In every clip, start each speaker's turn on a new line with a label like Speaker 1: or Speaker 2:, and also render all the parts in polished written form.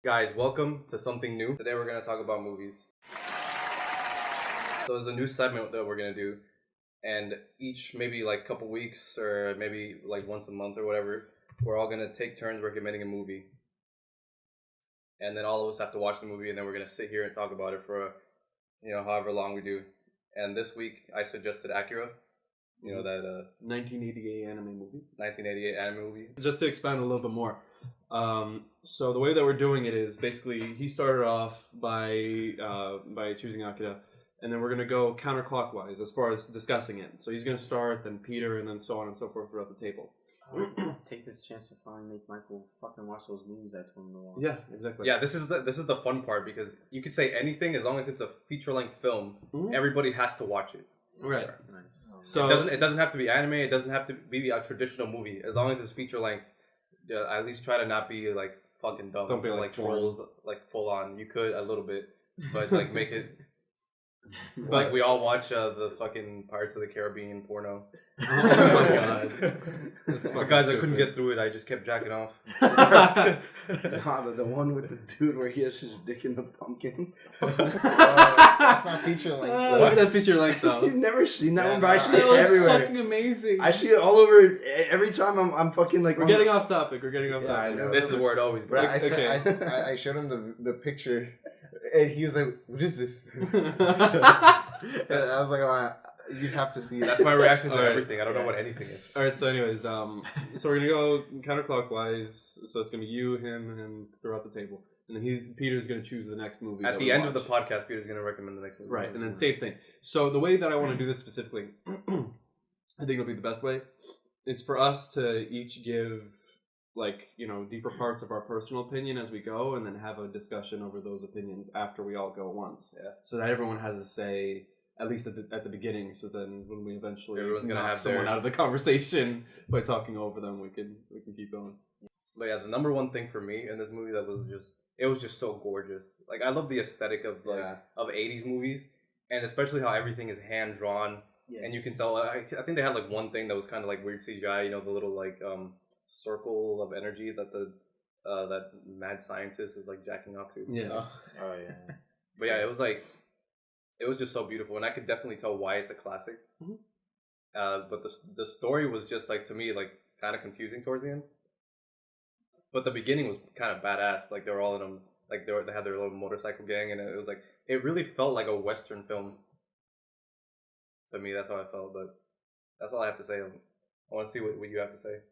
Speaker 1: Guys, welcome to something new. Today we're going to talk about movies. So there's a new segment that we're going to do, and each maybe like couple weeks or maybe like once a month or whatever, we're all going to take turns recommending a movie. And then all of us have to watch the movie, and then we're going to sit here and talk about it for, however long we do. And this week I suggested Akira, that
Speaker 2: 1988 anime movie.
Speaker 1: 1988 anime movie.
Speaker 2: Just to expand a little bit more. So the way that we're doing it is basically he started off by choosing Akira, and then we're gonna go counterclockwise as far as discussing it. So he's gonna start, then Peter, and then so on and so forth throughout the table.
Speaker 3: Take this chance to finally make Michael fucking watch those movies I told him to watch.
Speaker 2: Yeah, exactly.
Speaker 1: Yeah, this is the fun part because you could say anything as long as it's a feature-length film. Mm-hmm. Everybody has to watch it.
Speaker 2: Right.
Speaker 3: Nice.
Speaker 2: So
Speaker 1: it doesn't have to be anime. It doesn't have to be a traditional movie. As long as it's feature-length, at least try to not be like fucking dumb.
Speaker 2: Don't be
Speaker 1: like trolls, like full on. You could a little bit, but like make it. Like we all watch the fucking Pirates of the Caribbean porno.
Speaker 2: Oh my god!
Speaker 1: Guys, I couldn't get through it. I just kept jacking off.
Speaker 4: The one with the dude where he has his dick in the pumpkin.
Speaker 3: That's not feature length.
Speaker 2: What's that feature length though?
Speaker 4: You've never seen that one, but I see
Speaker 2: No,
Speaker 4: it
Speaker 2: it's
Speaker 4: everywhere.
Speaker 2: fucking amazing.
Speaker 4: I see it all over. Every time I'm fucking like.
Speaker 2: We're getting off topic. We're getting off
Speaker 4: Yeah,
Speaker 2: topic.
Speaker 4: I know.
Speaker 1: This is where it always goes.
Speaker 5: I showed him the picture, and he was like, "What is this?" And I was like, "Oh, you have to see it."
Speaker 1: That's my reaction to
Speaker 2: All right.
Speaker 1: everything. I don't know what anything is.
Speaker 2: All right. So, anyways, so we're gonna go counterclockwise. So it's gonna be you, him, and him throughout the table, and then Peter's gonna choose the next movie.
Speaker 1: At the end of the podcast, Peter's going to recommend the next movie.
Speaker 2: Right, and then same thing. So the way that I want to do this specifically, I think it'll be the best way, is for us to each give deeper parts of our personal opinion as we go, and then have a discussion over those opinions after we all go once.
Speaker 1: Yeah.
Speaker 2: So that everyone has a say, at least at the beginning. So then when we eventually
Speaker 1: Everyone's gonna
Speaker 2: knock
Speaker 1: have
Speaker 2: someone
Speaker 1: their-
Speaker 2: out of the conversation by talking over them, we can keep going.
Speaker 1: But yeah, the number one thing for me in this movie that was just so gorgeous. Like I love the aesthetic of of 80s movies, and especially how everything is hand drawn. Yeah. And you can tell. I think they had like one thing that was kind of like weird CGI. You know, the little circle of energy that that mad scientist is like jacking off to.
Speaker 2: Yeah.
Speaker 3: Oh yeah.
Speaker 1: But yeah, it was just so beautiful, and I could definitely tell why it's a classic. Mm-hmm. But the story was just like, to me, like kind of confusing towards the end. But the beginning was kind of badass. Like they were all in them. Like they had their little motorcycle gang, and it was like it really felt like a Western film. To me, that's how I felt. But that's all I have to say. I want to see what you have to say.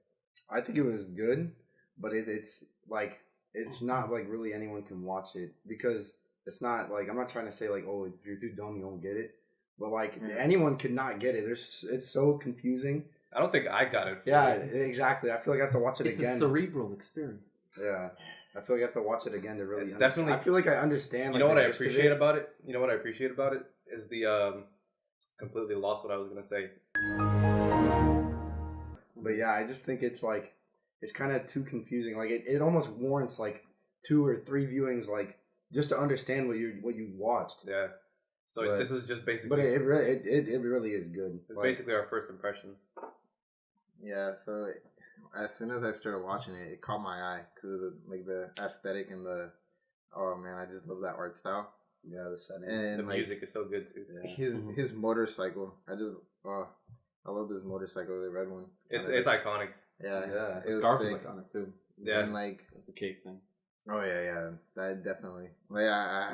Speaker 4: I think it was good, but it's not like really anyone can watch it because it's not like, I'm not trying to say like, oh, if you're too dumb you won't get it, but like anyone could not get it. It's so confusing.
Speaker 1: I don't think I got it.
Speaker 4: Yeah, exactly. I feel like I have to watch it again.
Speaker 2: It's a cerebral experience.
Speaker 4: Yeah, I feel like I have to watch it again to really.
Speaker 1: It's definitely.
Speaker 4: I feel like I understand.
Speaker 1: You know what I appreciate about it? You know what I appreciate about it is the completely lost what I was gonna say.
Speaker 4: But yeah, I just think it's like it's kind of too confusing. Like it almost warrants like 2 or 3 viewings, like just to understand what you watched.
Speaker 1: Yeah. So this is just basically.
Speaker 4: But it really is good.
Speaker 1: It's basically our first impressions.
Speaker 5: Yeah. So as soon as I started watching it, it caught my eye because of the aesthetic and oh man, I just love that art style.
Speaker 4: Yeah, the setting
Speaker 5: and
Speaker 1: the music is so good too.
Speaker 5: Yeah. His motorcycle, I love this motorcycle, the red one.
Speaker 1: It's iconic.
Speaker 5: Yeah.
Speaker 2: The scarf is iconic too.
Speaker 1: Yeah,
Speaker 5: and like
Speaker 2: the cake thing.
Speaker 5: Oh yeah, that definitely. Like I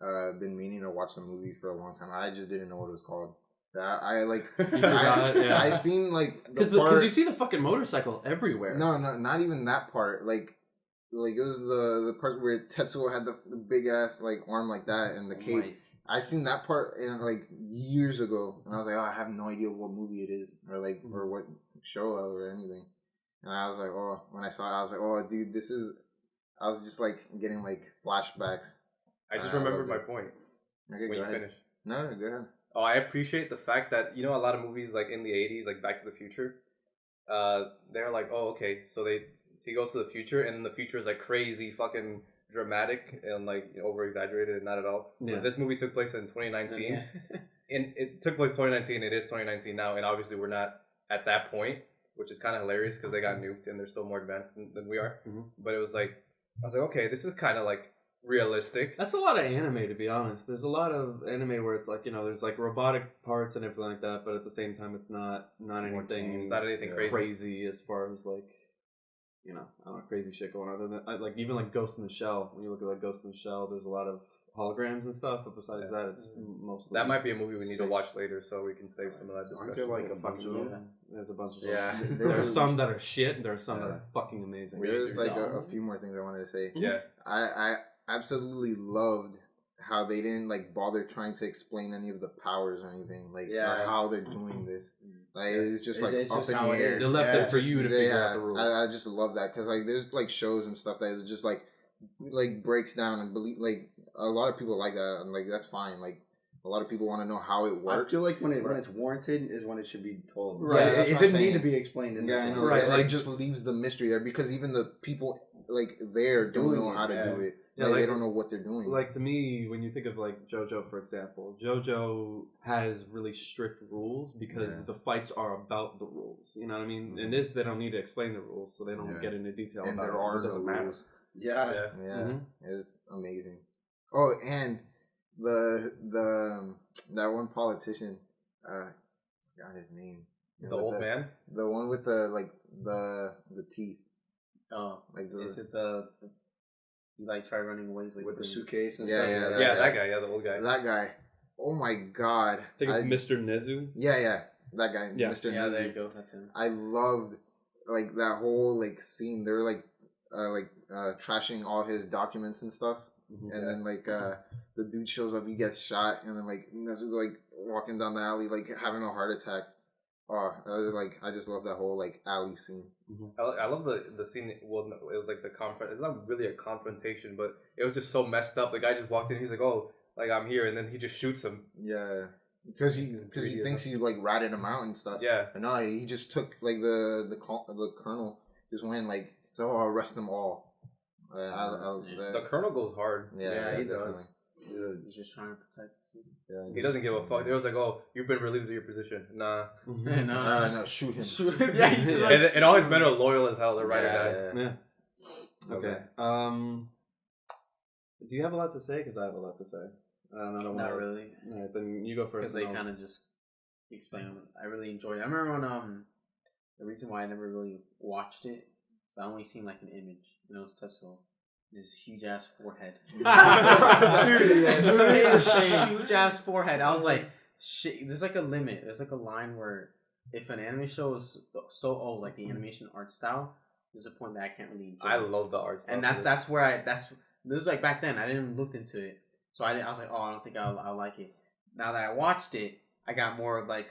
Speaker 5: had been meaning to watch the movie for a long time. I just didn't know what it was called. I seen like
Speaker 2: because you see the fucking motorcycle everywhere.
Speaker 5: No, not even that part. Like it was the part where Tetsuo had the big ass like arm like that and the cape.
Speaker 2: Right.
Speaker 5: I seen that part in like years ago, and I was like, oh, I have no idea what movie it is or like or what show or anything. And I was like, oh, when I saw it, I was like, oh, dude, this is. I was just like getting like flashbacks.
Speaker 1: I just remembered my point.
Speaker 5: Okay,
Speaker 1: when you
Speaker 5: ahead.
Speaker 1: finish.
Speaker 5: No, go ahead.
Speaker 1: Oh, I appreciate the fact that a lot of movies like in the 80s, like Back to the Future, they're like, oh, okay, so he goes to the future, and the future is like crazy, fucking dramatic and like over exaggerated, and not at all. Yeah. But this movie took place in 2019, and it took place 2019. It is 2019 now, and obviously we're not at that point, which is kind of hilarious because they got nuked and they're still more advanced than we are. Mm-hmm. But it was like I was like, okay, this is kind of like realistic.
Speaker 2: That's a lot of anime, to be honest. There's a lot of anime where it's like, there's like robotic parts and everything like that, but at the same time, it's not anything.
Speaker 1: It's not anything
Speaker 2: crazy as far as like, I don't know, crazy shit going on. Like even like Ghost in the Shell. When you look at like Ghost in the Shell, there's a lot of holograms and stuff, but besides that, it's mostly
Speaker 1: that might be a movie we need to watch later, so we can save some of that discussion.
Speaker 4: Aren't there like a bunch of them?
Speaker 2: There's a bunch of
Speaker 4: Yeah.
Speaker 2: them. There are some that are shit, and there are some that are fucking amazing.
Speaker 5: There's like a few more things I wanted to say.
Speaker 1: Yeah.
Speaker 5: I absolutely loved how they didn't like bother trying to explain any of the powers or anything, like or how they're doing this. Like it's just like
Speaker 3: It's
Speaker 5: up
Speaker 3: just
Speaker 5: in
Speaker 3: how
Speaker 5: the
Speaker 3: it
Speaker 5: air.
Speaker 3: is.
Speaker 2: They left it for you to figure out the rules.
Speaker 5: I just love that because like there's like shows and stuff that is just like breaks down and believe like a lot of people like that and like that's fine. Like a lot of people want to know how it works.
Speaker 4: I feel like when it's warranted is when it should be told.
Speaker 5: Right,
Speaker 4: Yeah,
Speaker 5: that's
Speaker 4: it
Speaker 5: what
Speaker 4: didn't
Speaker 5: I'm
Speaker 4: need to
Speaker 5: saying.
Speaker 4: be explained in
Speaker 5: Yeah, I
Speaker 4: this
Speaker 5: know.
Speaker 4: one.
Speaker 5: Right, like just leaves the mystery there because even the people like there don't
Speaker 4: Doing
Speaker 5: know
Speaker 4: it,
Speaker 5: how to
Speaker 4: yeah.
Speaker 5: do it.
Speaker 2: Yeah,
Speaker 5: Like,
Speaker 2: like-
Speaker 5: they don't know what they're doing.
Speaker 2: Like to me, when you think of like JoJo, for example, JoJo has really strict rules because the fights are about the rules. You know what I mean? In this, they don't need to explain the rules, so they don't get into detail
Speaker 5: and
Speaker 2: about
Speaker 5: there
Speaker 2: it. 'Cause
Speaker 5: are
Speaker 2: it doesn't
Speaker 5: no
Speaker 2: matter.
Speaker 5: rules.
Speaker 4: Yeah.
Speaker 5: Yeah, it's amazing. Oh, and the that one politician, I forgot his name.
Speaker 1: The old man.
Speaker 5: The one with the like the teeth.
Speaker 3: Oh,
Speaker 5: Like
Speaker 3: is it the you like try running away like
Speaker 4: With the suitcase and
Speaker 5: Yeah,
Speaker 4: stuff.
Speaker 5: yeah,
Speaker 1: Yeah,
Speaker 5: guy.
Speaker 1: that guy. Yeah, the old guy.
Speaker 5: That guy. Oh my god.
Speaker 2: I think it's Mr. Nezu.
Speaker 5: Yeah, that guy.
Speaker 2: Yeah.
Speaker 5: Mr.
Speaker 3: Yeah, there
Speaker 5: Nezu.
Speaker 3: you go. That's him.
Speaker 5: I loved like that whole like scene. They're like trashing all his documents and stuff. And then like the dude shows up, he gets shot, and then like Nezu's like walking down the alley like having a heart attack. Oh, I just love that whole like alley scene.
Speaker 1: I love the scene. Well, no, it was like the It's not really a confrontation, but it was just so messed up. The guy just walked in. He's like, "Oh, like I'm here," and then he just shoots him.
Speaker 5: Yeah, because he thinks he like ratted him out and stuff.
Speaker 1: Yeah,
Speaker 5: but no, he just took like the colonel just went like, so I'll arrest them all.
Speaker 1: the colonel goes hard.
Speaker 5: Yeah,
Speaker 4: he
Speaker 5: definitely.
Speaker 4: does.
Speaker 3: He's just trying to protect the city.
Speaker 5: Yeah,
Speaker 1: He doesn't give a fuck. It was like, "Oh, you've been relieved of your position." Nah.
Speaker 5: no, shoot him.
Speaker 3: Yeah, he's just like,
Speaker 1: And all his men are loyal as hell. They're right or die.
Speaker 2: Yeah. Okay. Do you have a lot to say? Because I have a lot to say. I don't
Speaker 3: not
Speaker 2: wanna-
Speaker 3: really,
Speaker 2: All right, then you go first.
Speaker 3: because they kind of just explain. I really enjoyed it. I remember when the reason why I never really watched it is I only seen like an image. It was Tetsuo. His huge ass forehead. His huge ass forehead. I was like, shit. There's like a limit. There's like a line where if an anime show is so old, like the animation art style, there's a point that I can't really enjoy.
Speaker 1: I love the art style.
Speaker 3: And that's where this was like back then. I didn't even look into it, so I was like, oh, I don't think I'll like it. Now that I watched it, I got more of like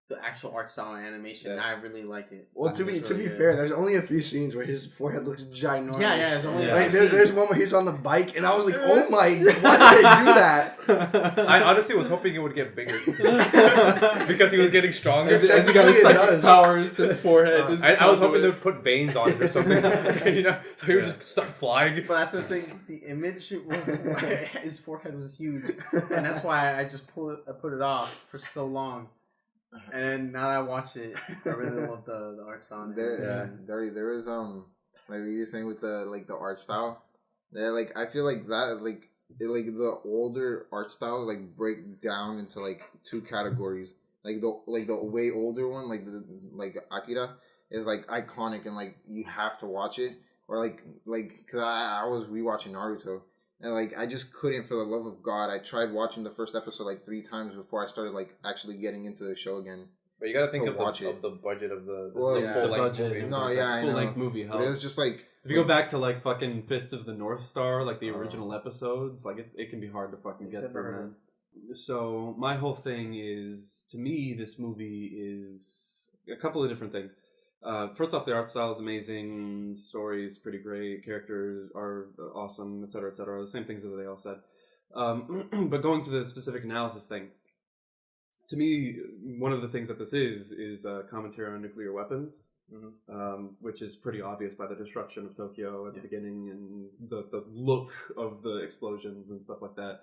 Speaker 3: the actual art style and animation. And I really like it.
Speaker 4: Well, to be fair, there's only a few scenes where his forehead looks ginormous.
Speaker 3: Yeah, it's only
Speaker 4: like there's one where he's on the bike, and I was like, oh my, why did they do that?
Speaker 1: I honestly was hoping it would get bigger because he was getting stronger.
Speaker 2: As he got his psychic powers, his forehead.
Speaker 1: I was hoping they'd put veins on it or something, so he would just start flying.
Speaker 3: But that's the thing. The image was his forehead was huge, and that's why I just put it off for so long. And then now that I watch it, I really love the art style.
Speaker 5: There is like you were saying with the art style. Yeah, like I feel like that like the older art styles like break down into like two categories. Like the way older one, like Akira, is like iconic and like you have to watch it. Or like because I was rewatching Naruto. And like I just couldn't, for the love of God. I tried watching the first episode like 3 times before I started like actually getting into the show again.
Speaker 1: But you gotta think of
Speaker 5: the
Speaker 1: the budget of the
Speaker 5: Well,
Speaker 1: full length
Speaker 2: budget.
Speaker 1: movie.
Speaker 5: No, yeah, I know.
Speaker 2: Full length movie
Speaker 5: But
Speaker 2: helps.
Speaker 5: it was just like
Speaker 2: If you go back to like fucking Fist of the North Star, like the original episodes, like it can be hard to fucking get through, man. So my whole thing is, to me, this movie is a couple of different things. First off, the art style is amazing, story is pretty great, characters are awesome, etc., etc. The same things that they all said. But going to the specific analysis thing, to me, one of the things that this is a commentary on nuclear weapons. Which is pretty obvious by the destruction of Tokyo at the beginning and the look of the explosions and stuff like that.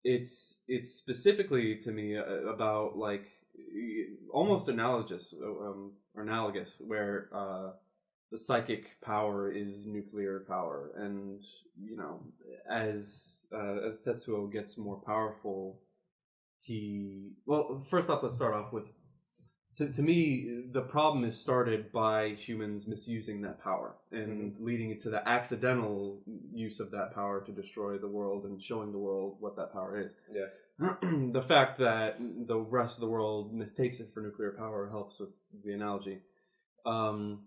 Speaker 2: It's specifically to me about like almost analogous, where psychic power is nuclear power, and you know, as Tetsuo gets more powerful, first off, let's start off with. To me, the problem is started by humans misusing that power and leading it to the accidental use of that power to destroy the world and showing the world what that power is.
Speaker 1: Yeah.
Speaker 2: The fact that the rest of the world mistakes it for nuclear power helps with the analogy. Then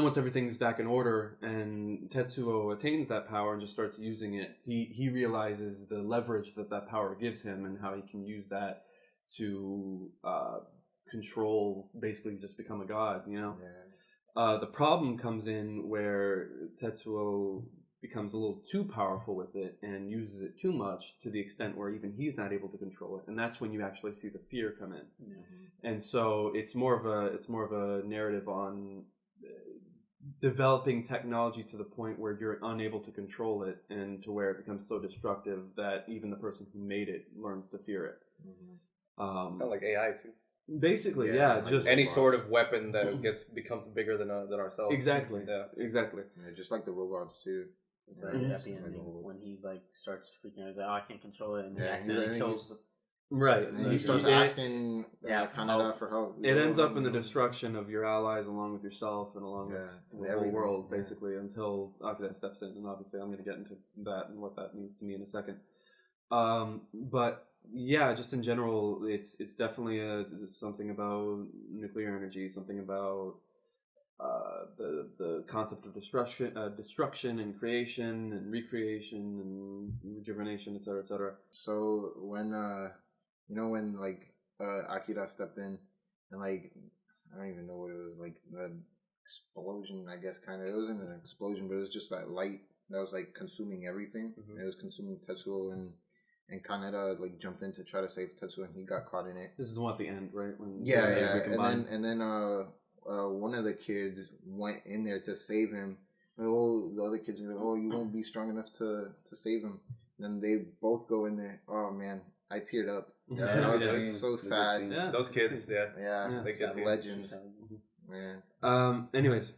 Speaker 2: once everything's back in order and Tetsuo attains that power and just starts using it, he realizes the leverage that power gives him and how he can use that to control, basically just become a god, you know?
Speaker 5: Yeah.
Speaker 2: The problem comes in where Tetsuo becomes a little too powerful with it and uses it too much to the extent where even he's not able to control it, and that's when you actually see the fear come in. And so it's more of a narrative on developing technology to the point where you're unable to control it, and to where it becomes so destructive that even the person who made it learns to fear it.
Speaker 1: It's kind of like AI too.
Speaker 2: Basically,
Speaker 5: like
Speaker 2: just
Speaker 1: Any sort of weapon that becomes bigger than ourselves.
Speaker 2: exactly,
Speaker 1: Yeah.
Speaker 2: exactly.
Speaker 5: Yeah, just like the robots too.
Speaker 3: It's like
Speaker 2: Mhm.
Speaker 3: at the ending when he's like starts freaking out, he's like, "Oh, I can't control it," and he
Speaker 5: Yeah,
Speaker 3: accidentally
Speaker 5: he's-
Speaker 3: kills.
Speaker 2: Right.
Speaker 5: And he starts
Speaker 2: It-
Speaker 5: asking
Speaker 3: Yeah,
Speaker 5: Canada for help.
Speaker 2: It ends up in the destruction of your allies, along with yourself, and along with the whole
Speaker 5: everything,
Speaker 2: world,
Speaker 5: yeah.
Speaker 2: basically, until Akira steps in. And obviously, I'm going to get into that and what that means to me in a second. But yeah, just in general, it's definitely something about nuclear energy, something about the concept of destruction and creation and recreation and rejuvenation, etc., etc.
Speaker 5: So when when like Akira stepped in and like I don't even know what it was, like the explosion, I guess, kind of. It wasn't an explosion, but it was just that light that was like consuming everything. It was consuming Tetsuo, and Kaneda like jumped in to try to save Tetsuo, and he got caught in it.
Speaker 2: This is at the end, right? When
Speaker 5: Yeah,
Speaker 2: they
Speaker 5: yeah.
Speaker 2: recombine.
Speaker 5: And then one of the kids went in there to save him. Oh, the other kids are like, "Oh, you won't be strong enough to save him." And then they both go in there. Oh man, I teared up.
Speaker 2: Yeah,
Speaker 5: That was
Speaker 2: yeah.
Speaker 5: so sad.
Speaker 2: Yeah,
Speaker 1: Those kids, yeah.
Speaker 5: Yeah,
Speaker 1: They get to you.
Speaker 5: legends, man.
Speaker 2: Anyways,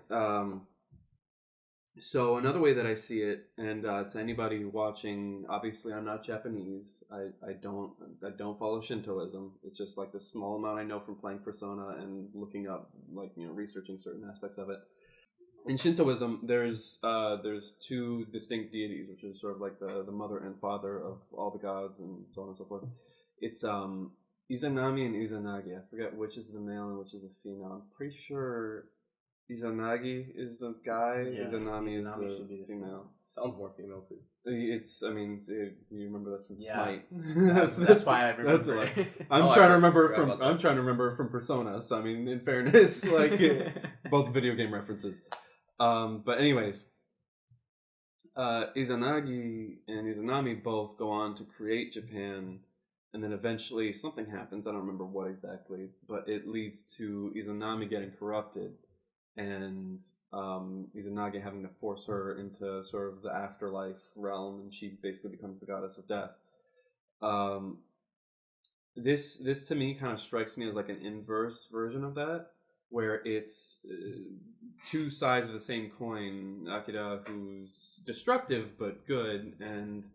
Speaker 2: so another way that I see it, and to anybody watching, obviously I'm not Japanese. I don't follow Shintoism. It's just like the small amount I know from playing Persona and looking up, like, you know, researching certain aspects of it. In Shintoism, there's two distinct deities, which is sort of like the mother and father of all the gods and so on and so forth. It's Izanami and Izanagi. I forget which is the male and which is the female. I'm pretty sure Izanagi is the guy.
Speaker 3: Yeah,
Speaker 2: Izanami
Speaker 3: Izanami
Speaker 2: is
Speaker 3: should be
Speaker 2: the
Speaker 3: the
Speaker 2: female.
Speaker 1: Sounds more female too.
Speaker 2: You remember that from
Speaker 3: Yeah.
Speaker 2: Smite.
Speaker 3: That's why I remember.
Speaker 2: That's why. I'm
Speaker 1: Oh, I
Speaker 2: trying to remember
Speaker 1: forgot
Speaker 2: from.
Speaker 1: about that.
Speaker 2: I'm trying to remember from Persona. So I mean, in fairness, like both video game references. But anyways, Izanagi and Izanami both go on to create Japan, and then eventually something happens. I don't remember what exactly, but it leads to Izanami getting corrupted, and Izanagi having to force her into sort of the afterlife realm, and she basically becomes the goddess of death. This to me kind of strikes me as like an inverse version of that, where it's two sides of the same coin. Akira, who's destructive but good, and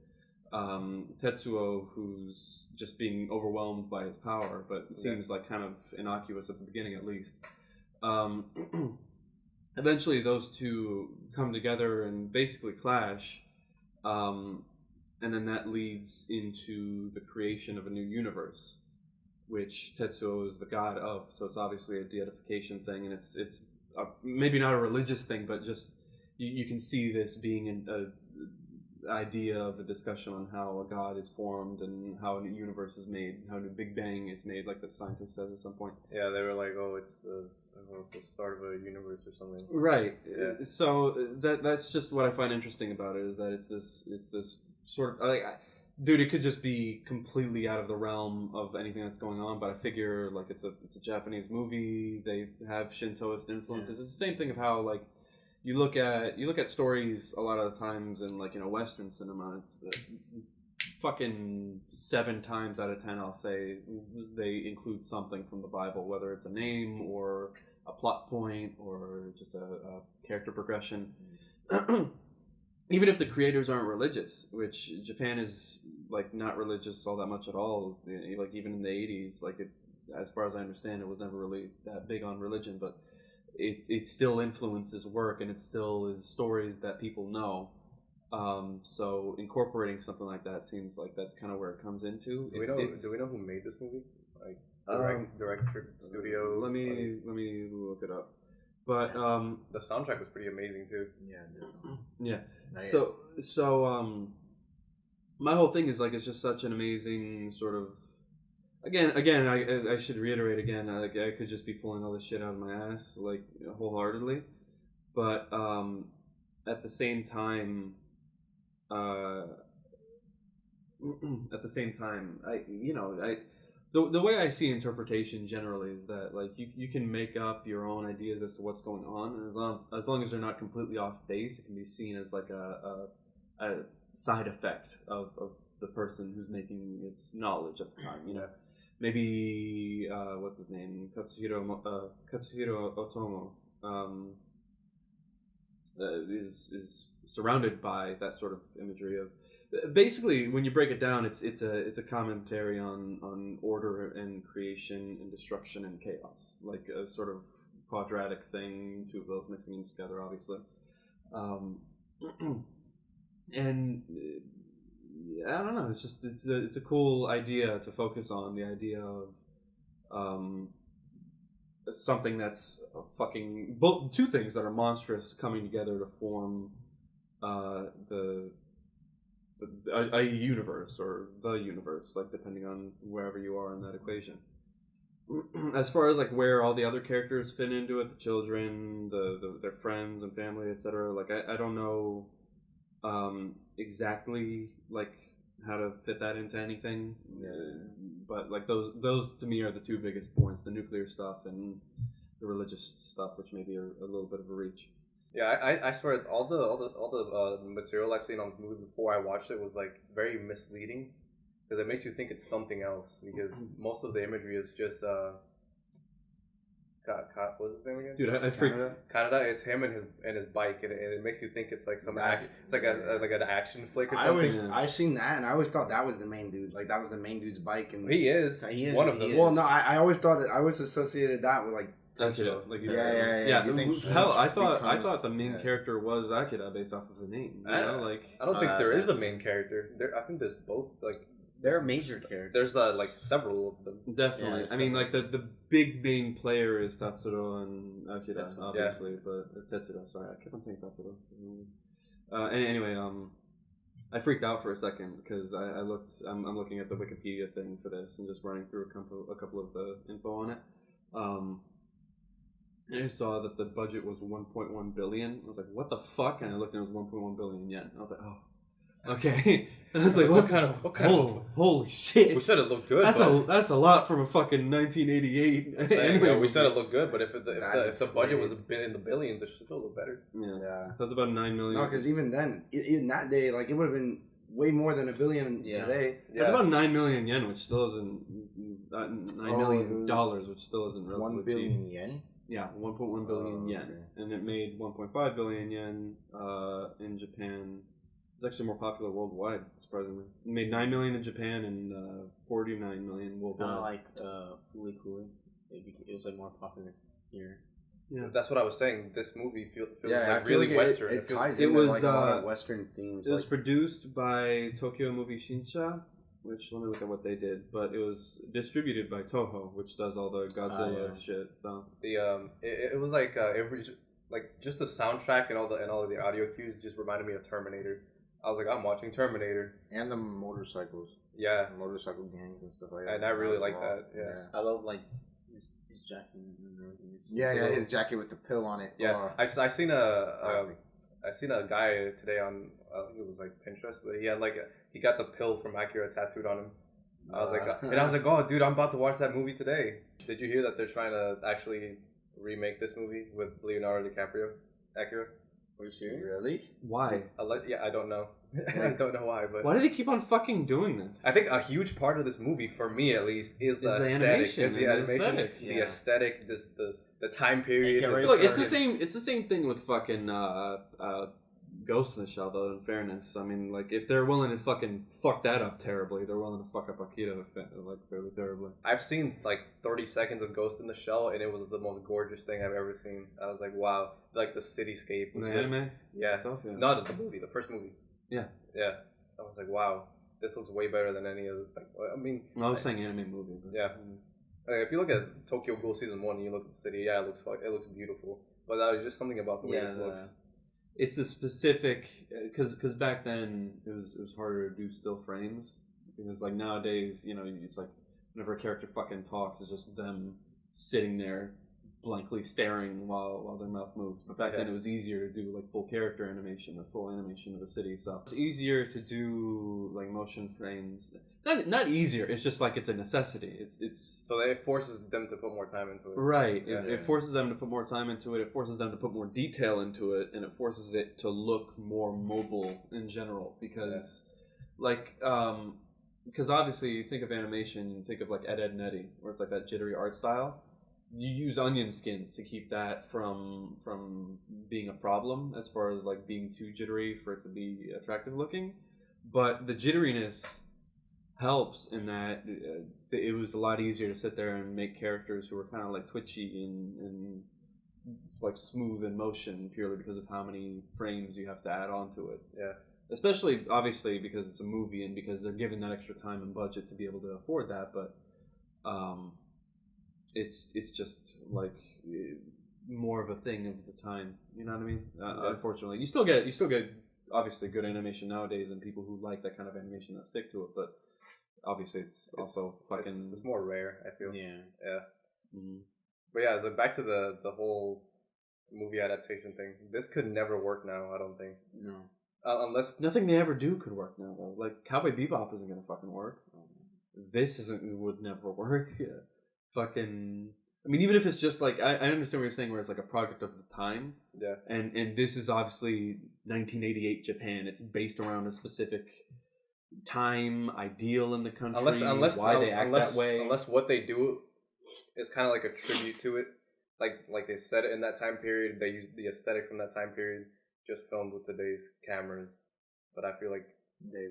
Speaker 2: Tetsuo, who's just being overwhelmed by his power, but it seems like kind of innocuous at the beginning, at least. Eventually, those two come together and basically clash, and then that leads into the creation of a new universe, which Tetsuo is the god of. So it's obviously a deification thing, and it's maybe not a religious thing, but just you can see this being an idea of a discussion on how a god is formed and how a new universe is made, how a new Big Bang is made, like the scientist says at some point.
Speaker 1: Yeah, they were like, "Oh, it's the start of a universe or something."
Speaker 2: Right.
Speaker 1: Yeah.
Speaker 2: So that's just what I find interesting about it, is that it's this sort of like, dude, it could just be completely out of the realm of anything that's going on, but I figure like it's a Japanese movie. They have Shintoist influences. It's the same thing of how like you look at stories a lot of the times in, like, you know, Western cinema. It's fucking 7 times out of 10 I'll say they include something from the Bible, whether it's a name or a plot point or just a character progression. Even if the creators aren't religious, which Japan is like not religious all that much at all. Like even in the 80s, like as far as I understand, it was never really that big on religion, but it still influences work, and it still is stories that people know. So incorporating something like that seems like that's kind of where it comes into.
Speaker 1: Do we know who made this movie? Like director, studio.
Speaker 2: Let me look it up. But
Speaker 1: the soundtrack was pretty amazing too.
Speaker 5: Yeah, definitely.
Speaker 2: Yeah. So my whole thing is like it's just such an amazing sort of. Again, I should reiterate again. Like I could just be pulling all this shit out of my ass, like wholeheartedly, but at the same time, the way I see interpretation generally is that like you can make up your own ideas as to what's going on, and as long as they're not completely off base, it can be seen as like a side effect of the person who's making its knowledge at the time. You know, maybe what's his name, Katsuhiro Otomo is surrounded by that sort of imagery of. Basically, when you break it down, it's a commentary on order and creation and destruction and chaos, like a sort of quadratic thing. Two of those mixing in together, obviously, and I don't know. It's just it's a cool idea to focus on, the idea of something that's two things that are monstrous coming together to form a universe or the universe, like depending on wherever you are in that equation. As far as like where all the other characters fit into it, the children, their friends and family, etc. Like I don't know exactly like how to fit that into anything, but like those to me are the two biggest points: the nuclear stuff and the religious stuff, which maybe are a little bit of a reach.
Speaker 1: Yeah, I swear all the material I've seen on the movie before I watched it was like very misleading because it makes you think it's something else, because most of the imagery is just what's his name again?
Speaker 2: Dude, I freaked.
Speaker 1: Canada. It's him and his bike, and it makes you think it's like it's like an action flick or something.
Speaker 4: I seen that, and I always thought that was the main dude. Like that was the main dude's bike, and
Speaker 1: he is one of them.
Speaker 4: Well, no, I always thought that I always associated that with like.
Speaker 2: Akira,
Speaker 5: yeah.
Speaker 2: Hell, I thought the main character was Akira based off of the name. You know, like
Speaker 1: I don't think there is a main character. I think there's both. Like
Speaker 3: there are major characters.
Speaker 1: There's like several of them.
Speaker 2: Definitely. Yeah, I mean, like the big main player is Tatsuro and Akira, obviously, but Tetsuro. Sorry, I kept on saying Tatsuro. Anyway, I freaked out for a second because I'm looking at the Wikipedia thing for this and just running through a couple of the info on it. And I saw that the budget was 1.1 billion. I was like, "What the fuck?" And I looked, and it was 1.1 billion yen. I was like, "Oh, okay." I was like, "What kind of? Holy shit!"
Speaker 1: We said it looked good.
Speaker 2: That's a lot from a fucking 1988.
Speaker 1: Anyway, we said it looked good, but if the budget was in the billions, it should still look better.
Speaker 2: Yeah. So it's about 9 million.
Speaker 4: No, because even then, in that day, like it would have been way more than $1 billion today.
Speaker 2: That's about 9 million yen, which still isn't $9 million dollars, which still isn't relatively
Speaker 5: 1 billion yen.
Speaker 2: Yeah, 1.1 billion yen, and it made 1.5 billion yen in Japan. It's actually more popular worldwide, surprisingly. It made 9 million in Japan and 49 million worldwide.
Speaker 3: It's kind of like Fooly Cooly. It was like more popular here.
Speaker 1: Yeah, that's what I was saying. This movie feels
Speaker 4: like
Speaker 1: really
Speaker 4: like
Speaker 1: Western.
Speaker 4: It ties into like a lot of Western themes.
Speaker 2: It was produced by Tokyo Movie Shinsha, which let me look at what they did. But it was distributed by Toho, which does all the Godzilla shit. So
Speaker 1: it was like just the soundtrack and all of the audio cues just reminded me of Terminator. I was like, I'm watching Terminator.
Speaker 5: And the motorcycles.
Speaker 1: Yeah.
Speaker 5: The motorcycle gangs and stuff like that.
Speaker 1: And I really like that. Yeah.
Speaker 3: I love like his jacket.
Speaker 5: His jacket with the pill on it.
Speaker 1: Yeah. I seen a guy today on I think it was like Pinterest, but he got the pill from Akira tattooed on him. I was like, oh dude, I'm about to watch that movie today. Did you hear that they're trying to actually remake this movie with Leonardo DiCaprio, Akira?
Speaker 3: Are you serious?
Speaker 5: Really?
Speaker 2: Why?
Speaker 1: I don't know. I don't know why, but
Speaker 2: why do they keep on fucking doing this?
Speaker 1: I think a huge part of this movie, for me at least, is the aesthetic.
Speaker 2: Animation.
Speaker 1: Is the animation,
Speaker 2: aesthetic.
Speaker 1: the aesthetic, the the time period.
Speaker 3: get ready
Speaker 2: Look,
Speaker 3: for
Speaker 2: it's the
Speaker 3: it.
Speaker 2: same. It's the same thing with fucking Ghost in the Shell, though. In fairness, I mean, like if they're willing to fucking fuck that up terribly, they're willing to fuck up Akira like fairly terribly.
Speaker 1: I've seen like 30 seconds of Ghost in the Shell, and it was the most gorgeous thing I've ever seen. I was like, wow, like the cityscape. Was
Speaker 2: The
Speaker 1: just-
Speaker 2: anime,
Speaker 1: yeah,
Speaker 2: itself, yeah.
Speaker 1: not the movie, the first movie.
Speaker 2: Yeah.
Speaker 1: Yeah. I was like, wow, this looks way better than any other. Like, I mean,
Speaker 2: I was saying anime movie. But,
Speaker 1: yeah. If you look at Tokyo Ghoul season 1 and you look at the city, yeah, it looks beautiful. But that was just something about the way this looks.
Speaker 2: It's a specific because back then it was harder to do still frames because like nowadays it's like whenever a character fucking talks, it's just them sitting there blankly staring while their mouth moves. But back then it was easier to do like full character animation, a full animation of the city. So it's easier to do like motion frames. Not easier. It's just like it's a necessity. It's
Speaker 1: so it forces them to put more time into it.
Speaker 2: right.
Speaker 1: Yeah.
Speaker 2: It forces them to put more time into it. It forces them to put more detail into it, and it forces it to look more mobile in general. Because, because obviously you think of animation, you think of like Ed, Edd n Eddy, where it's like that jittery art style. You use onion skins to keep that from being a problem as far as like being too jittery for it to be attractive looking. But the jitteriness helps in that it was a lot easier to sit there and make characters who were kind of like twitchy and like smooth in motion purely because of how many frames you have to add on to it.
Speaker 1: Yeah.
Speaker 2: Especially, obviously, because it's a movie and because they're given that extra time and budget to be able to afford that. But it's just like more of a thing of the time. You know what I mean? Unfortunately, you still get obviously good animation nowadays and people who like that kind of animation that stick to it. But obviously, it's also fucking.
Speaker 1: It's more rare, I feel.
Speaker 3: Yeah.
Speaker 1: Yeah.
Speaker 2: Mm-hmm.
Speaker 1: But yeah, so back to the whole movie adaptation thing. This could never work now, I don't think.
Speaker 3: No.
Speaker 1: Unless
Speaker 2: Nothing they ever do could work now, though. Like Cowboy Bebop isn't gonna fucking work. This would never work. Fucking. I mean, even if it's just like I understand what you're saying, where it's like a product of the time.
Speaker 1: Yeah.
Speaker 2: And this is obviously 1988 Japan. It's based around a specific time, ideal in the country.
Speaker 1: Unless
Speaker 2: why they act that way.
Speaker 1: Unless what they do is kind of like a tribute to it, like they set it in that time period. They use the aesthetic from that time period, just filmed with today's cameras. But I feel like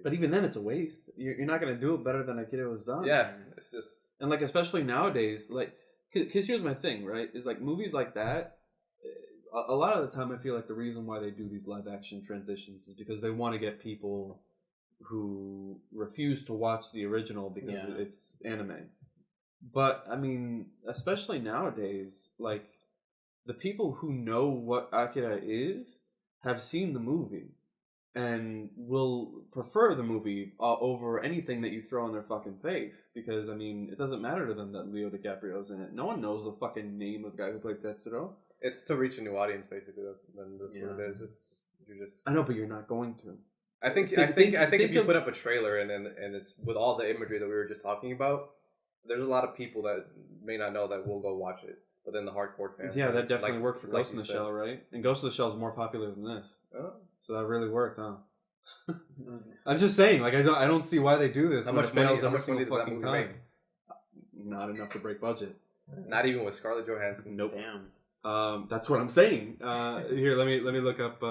Speaker 2: But even then, it's a waste. You're not gonna do it better than Akira was done.
Speaker 1: yeah, it's just
Speaker 2: And like especially nowadays, like because here's my thing, right? Is like movies like that. A lot of the time, I feel like the reason why they do these live action transitions is because they want to get people who refuse to watch the original because it's anime. But I mean, especially nowadays, like the people who know what Akira is have seen the movie and will prefer the movie over anything that you throw in their fucking face. Because, I mean, it doesn't matter to them that Leo DiCaprio's in it. No one knows the fucking name of the guy who played Tetsuro.
Speaker 1: it's to reach a new audience, basically. That's what it is. You're just.
Speaker 2: I know, but you're not going to.
Speaker 1: I think if you put up a trailer and it's with all the imagery that we were just talking about, there's a lot of people that may not know that will go watch it. But then the hardcore fans.
Speaker 2: Yeah, that definitely worked for Ghost in the
Speaker 1: you said.
Speaker 2: Shell, right? And Ghost in the Shell is more popular than this.
Speaker 1: Oh.
Speaker 2: So that really worked, huh? I'm just saying, like I don't see why they do this.
Speaker 1: How
Speaker 2: when
Speaker 1: much
Speaker 2: it
Speaker 1: money?
Speaker 2: fails
Speaker 1: How
Speaker 2: every
Speaker 1: much money
Speaker 2: single
Speaker 1: did that
Speaker 2: fucking
Speaker 1: movie make?
Speaker 2: Not enough to break budget.
Speaker 1: Not even with Scarlett Johansson.
Speaker 2: Nope.
Speaker 3: Damn.
Speaker 2: That's what I'm saying. Here, let me look up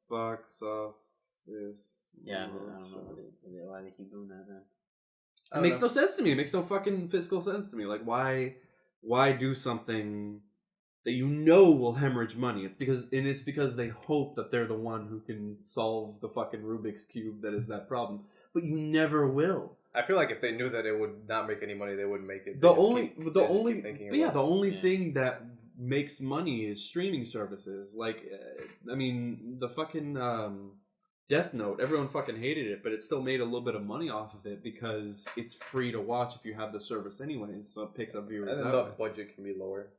Speaker 2: box office.
Speaker 3: Yeah, I don't know why they keep doing that then.
Speaker 2: It makes no sense to me. It makes no fucking physical sense to me. Like why do something that you know will hemorrhage money? It's because they hope that they're the one who can solve the fucking Rubik's Cube that is that problem. But you never will.
Speaker 1: I feel like if they knew that it would not make any money, they wouldn't make it.
Speaker 2: The
Speaker 1: They just
Speaker 2: only
Speaker 1: keep
Speaker 2: thing that makes money is streaming services. Like, I mean, the fucking Death Note, everyone fucking hated it, but it still made a little bit of money off of it because it's free to watch if you have the service anyways, so it picks up viewers
Speaker 1: And
Speaker 2: that
Speaker 1: the
Speaker 2: way.
Speaker 1: budget can be lower.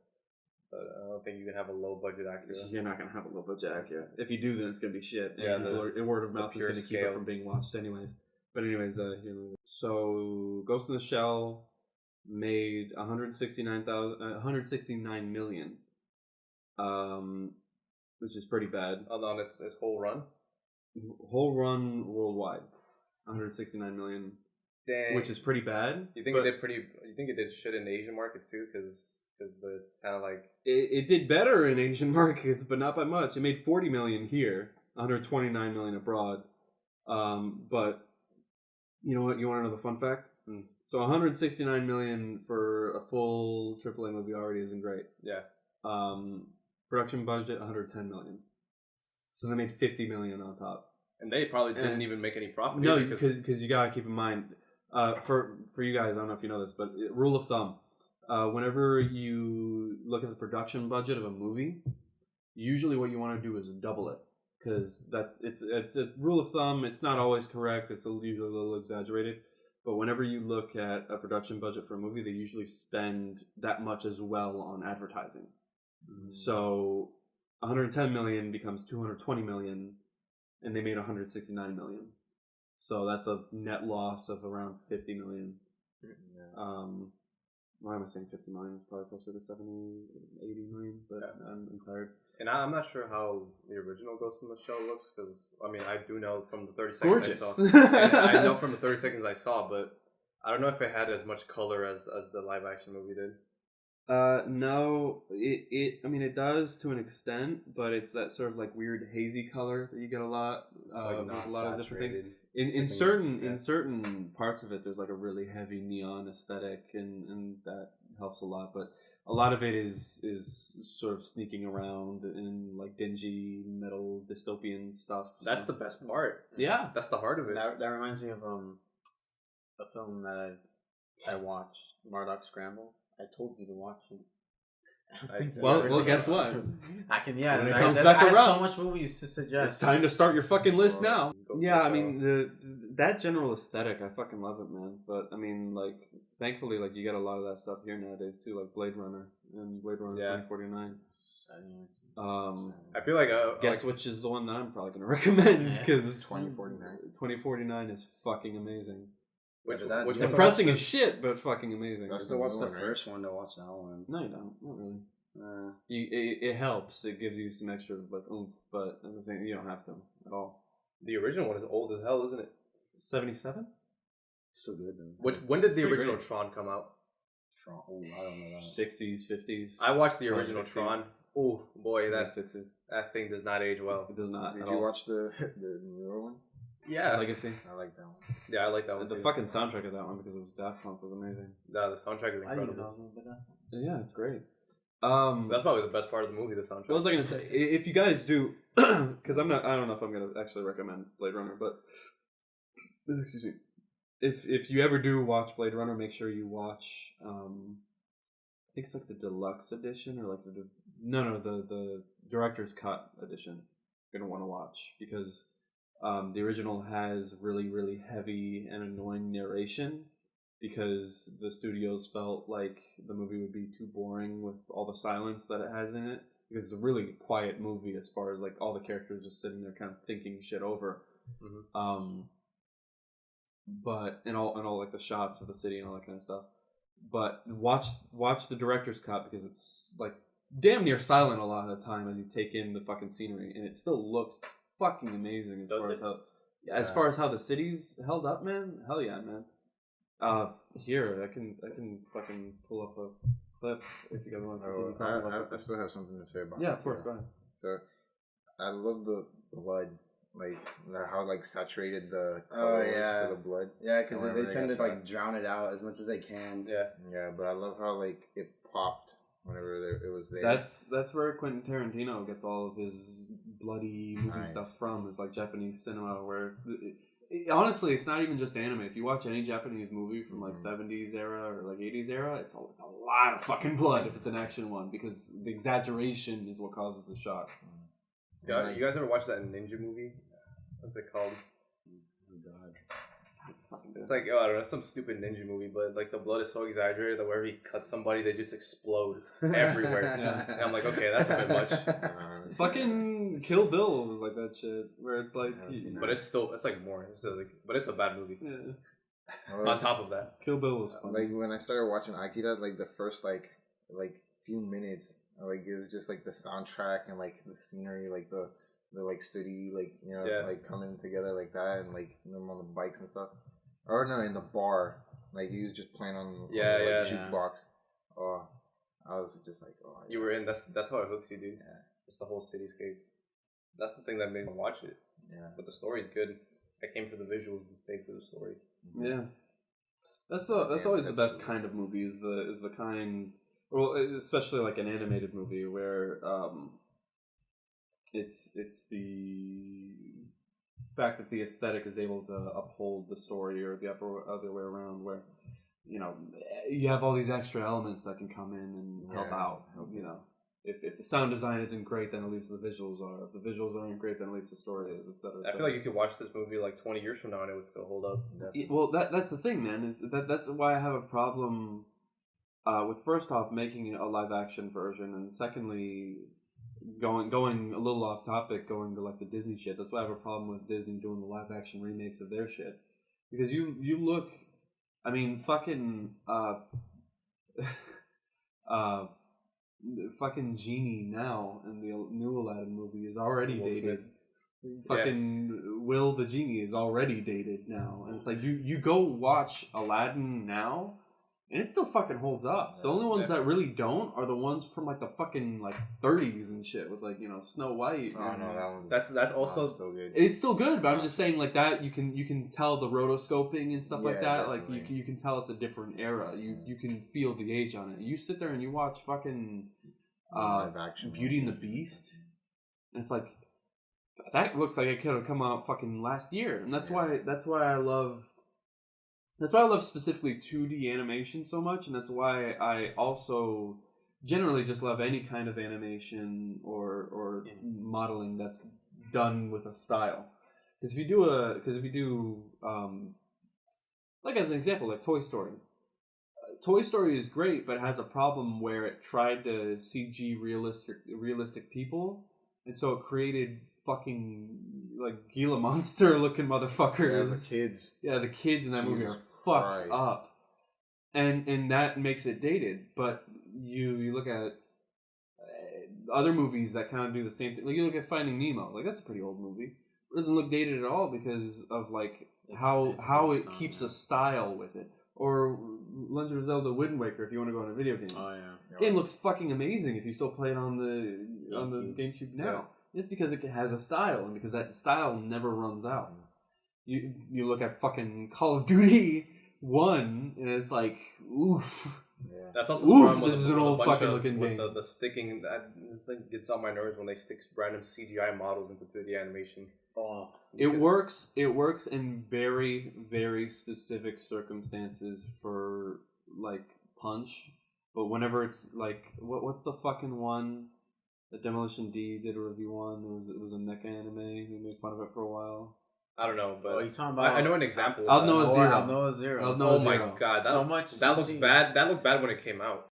Speaker 1: But I don't think you can have a low budget Akira.
Speaker 2: You're not gonna have a low budget Akira. If you do, then it's gonna be shit.
Speaker 1: Yeah,
Speaker 2: And word of
Speaker 1: the
Speaker 2: mouth is
Speaker 1: pure
Speaker 2: gonna keep
Speaker 1: scale.
Speaker 2: it from being watched anyways. But anyways, so Ghost in the Shell made 169 million, which is pretty bad.
Speaker 1: On its whole run.
Speaker 2: Whole run worldwide, 169 million,
Speaker 1: Dang.
Speaker 2: which is pretty bad.
Speaker 1: You think it did shit in the Asian markets too? Because because it's kind of like
Speaker 2: it did better in Asian markets, but not by much. It made 40 million here, 129 million abroad. But you know what? You want to know the fun fact? So 169 million for a full AAA movie already isn't great.
Speaker 1: Yeah.
Speaker 2: Production budget 110 million. So they made 50 million on top.
Speaker 1: And they probably didn't even make any profit.
Speaker 2: No, because you gotta keep in mind, for you guys, I don't know if you know this, but rule of thumb, whenever you look at the production budget of a movie, usually what you want to do is double it, because it's a rule of thumb. It's not always correct. It's usually a little exaggerated. But whenever you look at a production budget for a movie, they usually spend that much as well on advertising. So 110 million becomes 220 million, and they made 169 million. So that's a net loss of around 50 million. Why am I saying 50 million? It's probably closer to 70, 80 million, but I'm tired.
Speaker 1: And I'm not sure how the original Ghost in the Shell looks, because I mean, I do know from the 30 seconds I saw. I know from the 30 seconds I saw, but I don't know if it had as much color as the live action movie did.
Speaker 2: No, I mean, it does to an extent, but it's that sort of like weird hazy color that you get a lot.
Speaker 1: Like
Speaker 2: with a lot of different things.
Speaker 1: saturated.
Speaker 2: In certain parts of it, there's like a really heavy neon aesthetic, and that helps a lot. But a lot of it is sort of sneaking around in like dingy metal dystopian stuff.
Speaker 1: That's the best part.
Speaker 2: Yeah,
Speaker 1: that's the heart of it.
Speaker 3: That reminds me of a film that I watched, Murdoch Scramble. I told you to watch it.
Speaker 2: Well, guess what?
Speaker 3: I can. Yeah,
Speaker 2: when it comes back
Speaker 3: I have
Speaker 2: around,
Speaker 3: so much movies to suggest.
Speaker 2: It's time to start your fucking list now. Yeah, I mean that general aesthetic, I fucking love it, man. But I mean, like, thankfully, like, you get a lot of that stuff here nowadays too, like Blade Runner and Blade Runner 2049.
Speaker 1: I feel like
Speaker 2: guess which is the one that I'm probably gonna recommend, because 2049 is fucking amazing.
Speaker 1: Which
Speaker 2: depressing as shit, but fucking amazing.
Speaker 4: I have to watch the first one to watch that one.
Speaker 2: No, you don't. Not really. It helps. It gives you some extra like oomph, but at the same, you don't have to at all.
Speaker 1: The original one is old as hell, isn't it?
Speaker 2: 77.
Speaker 4: Still good though.
Speaker 1: When did the original Tron come out?
Speaker 4: Tron. Oh, I don't know that.
Speaker 2: 60s, 50s.
Speaker 1: I watched the original
Speaker 2: 60s.
Speaker 1: Tron. Oh boy, that
Speaker 2: 60s.
Speaker 1: That thing does not age well.
Speaker 2: It does not.
Speaker 5: Did you watch the newer one?
Speaker 1: Yeah,
Speaker 2: Legacy.
Speaker 5: I like that one.
Speaker 1: Yeah, I like that one.
Speaker 2: The fucking soundtrack of that one, because it was Daft Punk, was amazing.
Speaker 1: Yeah, the soundtrack is incredible.
Speaker 2: Yeah, it's great.
Speaker 1: That's probably the best part of the movie. The soundtrack.
Speaker 2: What was I gonna say? If you guys do, because I don't know if I'm gonna actually recommend Blade Runner, but excuse me, if you ever do watch Blade Runner, make sure you watch. I think it's like the deluxe edition, or like the director's cut edition. You're gonna want to watch, because the original has really, really heavy and annoying narration, because the studios felt like the movie would be too boring with all the silence that it has in it, because it's a really quiet movie as far as like all the characters just sitting there kind of thinking shit over. But and all like the shots of the city and all that kind of stuff. But watch the director's cut, because it's like damn near silent a lot of the time as you take in the fucking scenery, and it still looks fucking amazing as far as how the city's held up, man. Hell yeah, man. Here I can fucking pull up a clip if you guys want to.
Speaker 5: I still have something to say about.
Speaker 2: Yeah, of course. Go ahead.
Speaker 5: So, I love the blood, like how like saturated the color is for the blood.
Speaker 4: Yeah, because they tend to like drown it out as much as they can.
Speaker 5: Yeah, but I love how like it popped whenever it was there.
Speaker 2: That's where Quentin Tarantino gets all of his bloody movie stuff from. It's like Japanese cinema, where honestly, it's not even just anime. If you watch any Japanese movie from like 70s era or like 80s era, it's a lot of fucking blood if it's an action one, because the exaggeration is what causes the shock.
Speaker 1: Yeah, you guys ever watch that ninja movie? What's it called?
Speaker 4: Oh god.
Speaker 1: It's like, I don't know, some stupid ninja movie, but like the blood is so exaggerated that wherever he cuts somebody, they just explode everywhere. And I'm like, okay, that's a bit much.
Speaker 2: Fucking Kill Bill was like that shit, where it's like,
Speaker 1: but it's like more. But it's a bad movie.
Speaker 2: Yeah.
Speaker 1: On top of that,
Speaker 2: Kill Bill was fun.
Speaker 5: Like when I started watching Akira, like the first like few minutes, like it was just like the soundtrack and like the scenery, like the like city, like like coming together like that, and like them on the bikes and stuff. Or no, in the bar, like he was just playing on the jukebox. Oh, I was just like, oh.
Speaker 1: You were in. That's how it hooks you, dude. Yeah. It's the whole cityscape. That's the thing that made me watch it.
Speaker 5: Yeah.
Speaker 1: But the story's good. I came for the visuals and stayed for the story.
Speaker 2: Yeah. That's always the best kind of movie. Is the kind. Well, especially like an animated movie where it's the fact that the aesthetic is able to uphold the story, or the other way around, where you have all these extra elements that can come in and help out. If the sound design isn't great, then at least the visuals are. If the visuals aren't great, then at least the story is, etc.
Speaker 1: I feel like you could watch this movie like 20 years from now and it would still hold up.
Speaker 2: Well, that's the thing, man. Is that's why I have a problem with, first off, making a live action version, and secondly, going a little off topic, going to like the Disney shit. That's why I have a problem with Disney doing the live action remakes of their shit, because you look, I mean, fucking fucking Genie now in the new Aladdin movie is already
Speaker 1: Will
Speaker 2: dated.
Speaker 1: Smith.
Speaker 2: Fucking Will the Genie is already dated now, and it's like you go watch Aladdin now, and it still fucking holds up. The only ones that really don't are the ones from like the fucking like 30s and shit with like Snow White.
Speaker 5: Oh no, that one.
Speaker 1: That's also
Speaker 5: still good.
Speaker 2: It's still good, but I'm just saying like that you can tell the rotoscoping and stuff like that.
Speaker 5: Definitely.
Speaker 2: Like you can tell it's a different era. You can feel the age on it. You sit there and you watch fucking
Speaker 5: Live action
Speaker 2: Beauty and the Beast, and it's like that looks like it could have come out fucking last year, and that's why I love specifically 2D animation so much, and that's why I also generally just love any kind of animation or modeling that's done with a style. Because if you do like as an example, like Toy Story. Toy Story is great, but it has a problem where it tried to CG realistic people, and so it created fucking like Gila monster looking motherfuckers.
Speaker 5: Yeah, the kids.
Speaker 2: Yeah, the kids in that movie are
Speaker 5: Jesus
Speaker 2: fucked
Speaker 5: Christ.
Speaker 2: up, and that makes it dated. But you look at other movies that kind of do the same thing. Like you look at Finding Nemo, like that's a pretty old movie. It doesn't look dated at all because of like how it keeps a style with it. Or Legend of Zelda: Wind Waker, if you want to go into video games.
Speaker 3: Oh yeah.
Speaker 2: Game looks fucking amazing if you still play it on the GameCube now. Yeah. It's because it has a style, and because that style never runs out. You look at fucking Call of Duty 1, and it's like, oof.
Speaker 5: Yeah.
Speaker 1: That's also the problem
Speaker 2: this is an old fucking looking
Speaker 1: with
Speaker 2: game.
Speaker 1: the sticking. This thing gets on my nerves when they stick random CGI models into 2D animation.
Speaker 3: Oh,
Speaker 2: It works in very, very specific circumstances for like Punch, but whenever it's like what's the fucking one that Demolition D did a review on? It was a mecha anime. We made fun of it for a while.
Speaker 1: I don't know, but
Speaker 3: you talking about?
Speaker 1: I know an example.
Speaker 2: I'll
Speaker 1: of
Speaker 2: know
Speaker 1: that.
Speaker 2: a zero.
Speaker 3: I'll know a zero.
Speaker 2: I'll know
Speaker 1: Oh
Speaker 2: a
Speaker 1: my
Speaker 2: zero.
Speaker 1: god,
Speaker 3: So much
Speaker 1: that looks
Speaker 3: CG.
Speaker 1: bad. That looked bad when it came out.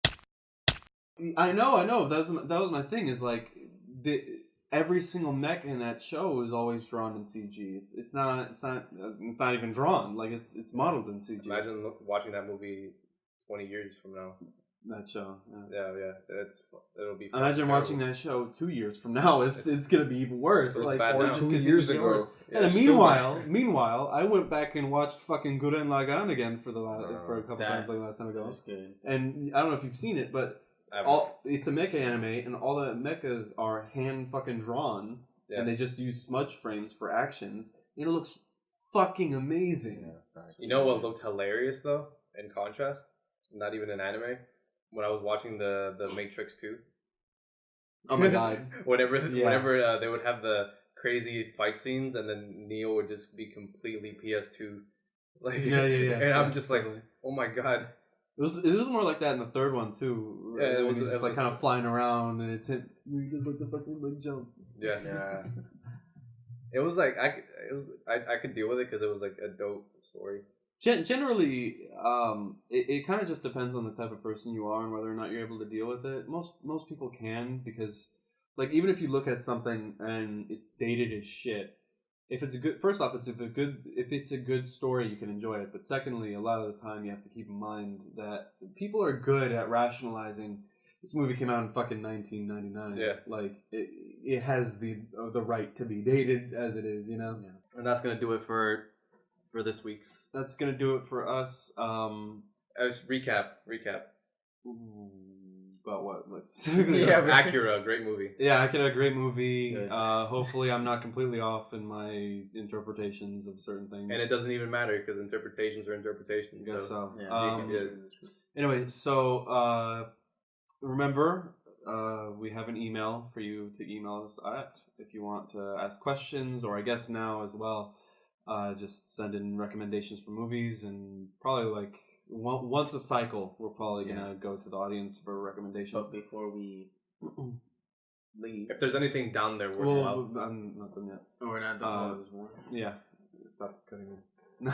Speaker 2: I know. That was my thing. Is like every single mech in that show is always drawn in CG. It's not even drawn. Like it's modeled in CG.
Speaker 1: Imagine watching that movie 20 years from now.
Speaker 2: That show.
Speaker 1: Yeah. It'll be.
Speaker 2: Imagine
Speaker 1: terrible.
Speaker 2: watching that show 2 years from now. It's gonna be even worse.
Speaker 1: It looks
Speaker 2: Like
Speaker 1: bad
Speaker 2: or
Speaker 1: now.
Speaker 2: it just
Speaker 5: 2
Speaker 2: continues
Speaker 5: years
Speaker 2: to get
Speaker 5: ago.
Speaker 2: worse.
Speaker 1: Yeah,
Speaker 2: And
Speaker 1: it's
Speaker 2: meanwhile, I went back and watched fucking Gurren Lagann again for a couple times like last time ago.
Speaker 3: That's good.
Speaker 2: And I don't know if you've seen it, but it's a mecha anime, and all the mechas are hand fucking drawn, and they just use smudge frames for actions, and it looks fucking amazing.
Speaker 1: You know what looked hilarious though? In contrast, not even an anime. When I was watching the Matrix 2.
Speaker 2: Oh my god!
Speaker 1: whenever they would have the crazy fight scenes, and then Neo would just be completely PS2. Like
Speaker 2: Yeah.
Speaker 1: And I'm just like, oh my god.
Speaker 2: It was more like that in the third one too.
Speaker 1: Yeah, it was
Speaker 2: He's just
Speaker 1: it
Speaker 2: like
Speaker 1: was
Speaker 2: kind of flying around, and it's him. We just like the fucking like jump.
Speaker 1: Yeah.
Speaker 5: Yeah.
Speaker 1: It was like I could deal with it because it was like a dope story.
Speaker 2: Generally, it kind of just depends on the type of person you are and whether or not you're able to deal with it. Most people can, because like even if you look at something and it's dated as shit, if it's a good, first off, if it's a good story, you can enjoy it. But secondly, a lot of the time you have to keep in mind that people are good at rationalizing. This movie came out in fucking 1999.
Speaker 1: Yeah.
Speaker 2: Like it has the right to be dated as it is, you know.
Speaker 3: Yeah.
Speaker 1: And that's gonna do it for this week's.
Speaker 2: That's gonna do it for us.
Speaker 1: Recap.
Speaker 2: about what? Like specifically?
Speaker 3: Yeah,
Speaker 1: Akira, great movie.
Speaker 2: Yeah, Akira, great movie.
Speaker 3: Good.
Speaker 2: Hopefully, I'm not completely off in my interpretations of certain things.
Speaker 1: And it doesn't even matter because interpretations are
Speaker 2: I
Speaker 1: interpretations.
Speaker 2: guess so.
Speaker 3: Yeah.
Speaker 2: Anyway, so remember, we have an email for you to email us at if you want to ask questions, or I guess now as well, just send in recommendations for movies, and probably like once a cycle, we're probably gonna go to the audience for recommendations.
Speaker 3: But before we leave,
Speaker 1: If there's anything down there worthwhile.
Speaker 2: Well, I'm not done yet.
Speaker 3: oh, we're not done. There's more.
Speaker 2: Yeah, stop cutting in. No,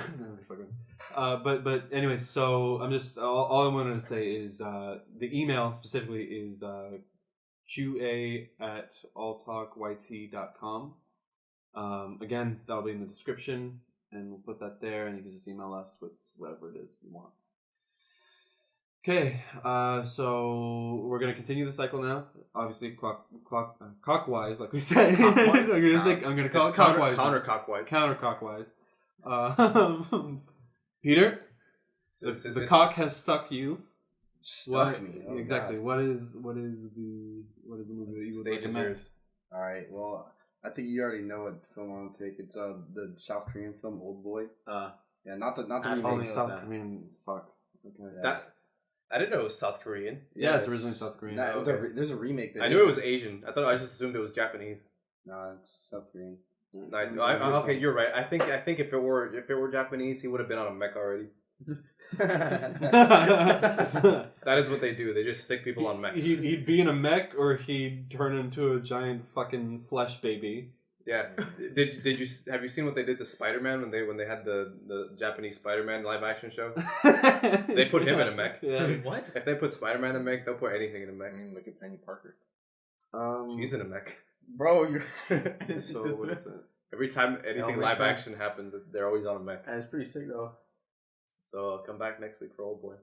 Speaker 2: but anyway, so I'm just all I wanted to say is the email specifically is qa@alltalkyt.com. Again, that'll be in the description, and we'll put that there, and you can just email us with whatever it is you want. Okay, so we're gonna continue the cycle now. Obviously, clockwise, like we said.
Speaker 3: Clockwise?
Speaker 2: I'm gonna call
Speaker 1: It's
Speaker 2: it clockwise.
Speaker 1: counterclockwise.
Speaker 2: Counterclockwise. Peter, the cock has stuck you.
Speaker 4: Stuck me. Oh,
Speaker 2: exactly.
Speaker 4: God.
Speaker 2: What is the movie that you would
Speaker 1: Stage is
Speaker 2: recommend?
Speaker 1: yours.
Speaker 4: All right. Well, I think you already know what film I'm gonna pick. It's the South Korean film Old Boy. Yeah, not the
Speaker 3: I
Speaker 4: remake.
Speaker 3: only
Speaker 2: Oh,
Speaker 3: was
Speaker 2: South
Speaker 3: that.
Speaker 2: Korean. Fuck. Okay.
Speaker 4: Yeah.
Speaker 1: That I didn't know it was South Korean.
Speaker 2: Yeah, it's originally South Korean.
Speaker 4: Nah,
Speaker 1: Okay.
Speaker 4: there's a remake. That
Speaker 1: I knew it was Asian. I just assumed it was Japanese.
Speaker 4: No, it's South Korean.
Speaker 1: Nice. Okay, you're right. I think if it were Japanese, he would have been on a mech already. That is what they do. They just stick people on mechs.
Speaker 2: He'd be in a mech, or he'd turn into a giant fucking flesh baby.
Speaker 1: Yeah. Did you have you seen what they did to Spider-Man when they had the Japanese Spider-Man live action show? They put him in a mech.
Speaker 2: Yeah.
Speaker 3: What?
Speaker 1: If they put Spider-Man in a mech, they'll put anything in a mech.
Speaker 5: I mean, look at Penny Parker.
Speaker 1: She's in a mech.
Speaker 3: Bro, you're.
Speaker 2: So what is it?
Speaker 1: Every time anything
Speaker 3: makes
Speaker 1: live
Speaker 3: sense.
Speaker 1: action happens, they're always on a mech.
Speaker 3: That's pretty sick though.
Speaker 1: So I'll come back next week for Old Boy.